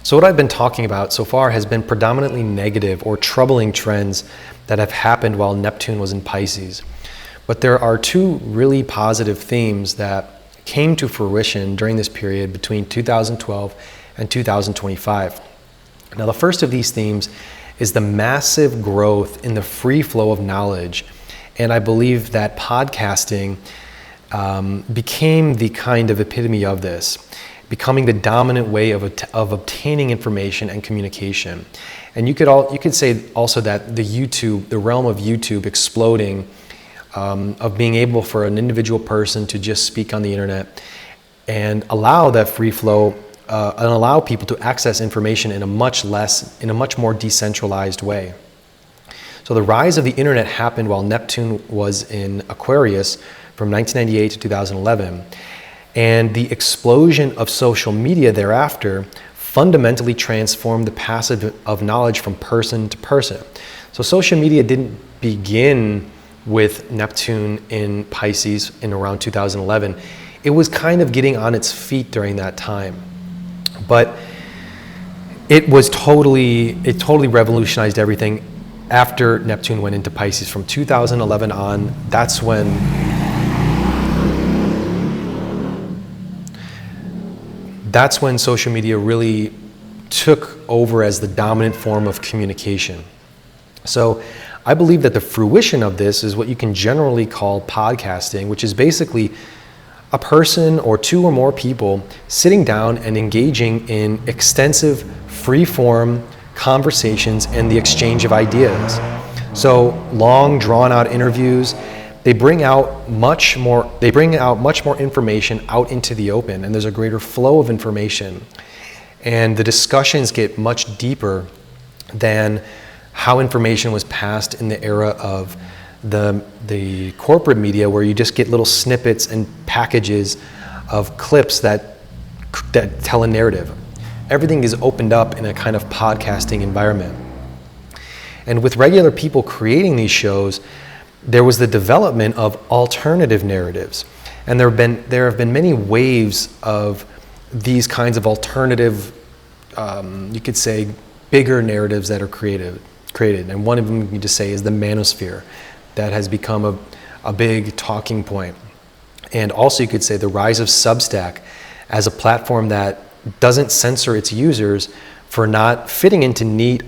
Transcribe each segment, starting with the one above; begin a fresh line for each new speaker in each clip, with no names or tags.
So what I've been talking about so far has been predominantly negative or troubling trends that have happened while Neptune was in Pisces. But there are two really positive themes that came to fruition during this period between 2012 and 2025. Now, the first of these themes is the massive growth in the free flow of knowledge. And I believe that podcasting became the kind of epitome of this, becoming the dominant way of obtaining information and communication. And you could say also that the realm of YouTube exploding, of being able for an individual person to just speak on the internet and allow that free flow and allow people to access information in a much more decentralized way. So the rise of the internet happened while Neptune was in Aquarius from 1998 to 2011. And the explosion of social media thereafter fundamentally transformed the passage of knowledge from person to person. So social media didn't begin with Neptune in Pisces in around 2011. It was kind of getting on its feet during that time. But it totally revolutionized everything after Neptune went into Pisces. From 2011 on, that's when social media really took over as the dominant form of communication. So I believe that the fruition of this is what you can generally call podcasting, which is basically a person or two or more people sitting down and engaging in extensive free-form conversations and the exchange of ideas. So long, drawn-out interviews, they bring out much more information out into the open, and there's a greater flow of information. And the discussions get much deeper than how information was passed in the era of the corporate media, where you just get little snippets and packages of clips that tell a narrative. Everything is opened up in a kind of podcasting environment. And with regular people creating these shows, there was the development of alternative narratives. And there have been many waves of these kinds of alternative, you could say, bigger narratives that are created. And one of them, you could just say, is the manosphere. That has become a big talking point. And also you could say the rise of Substack as a platform that doesn't censor its users for not fitting into neat,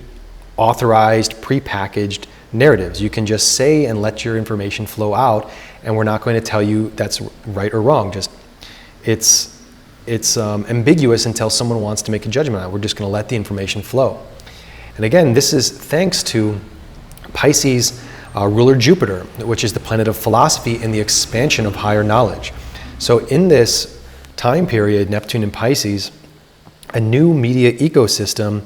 authorized, prepackaged narratives. You can just say and let your information flow out, and we're not going to tell you that's right or wrong. Just it's ambiguous until someone wants to make a judgment on it. We're just going to let the information flow. And again, this is thanks to Pisces ruler Jupiter, which is the planet of philosophy and the expansion of higher knowledge. So in this time period, Neptune in Pisces, a new media ecosystem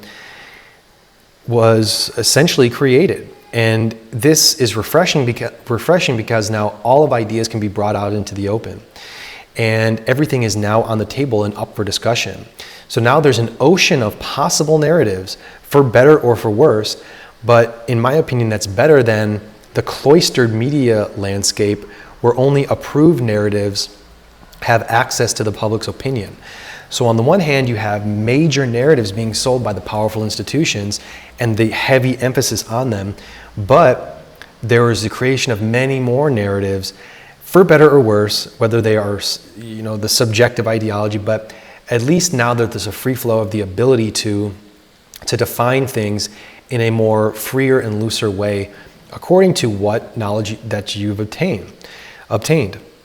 was essentially created. And this is refreshing because now all of ideas can be brought out into the open. And everything is now on the table and up for discussion. So now there's an ocean of possible narratives, for better or for worse. But in my opinion, that's better than the cloistered media landscape where only approved narratives have access to the public's opinion. So on the one hand, you have major narratives being sold by the powerful institutions and the heavy emphasis on them, but there is the creation of many more narratives, for better or worse, whether they are, the subjective ideology, but at least now that there's a free flow of the ability to define things in a more freer and looser way according to what knowledge that you've obtained.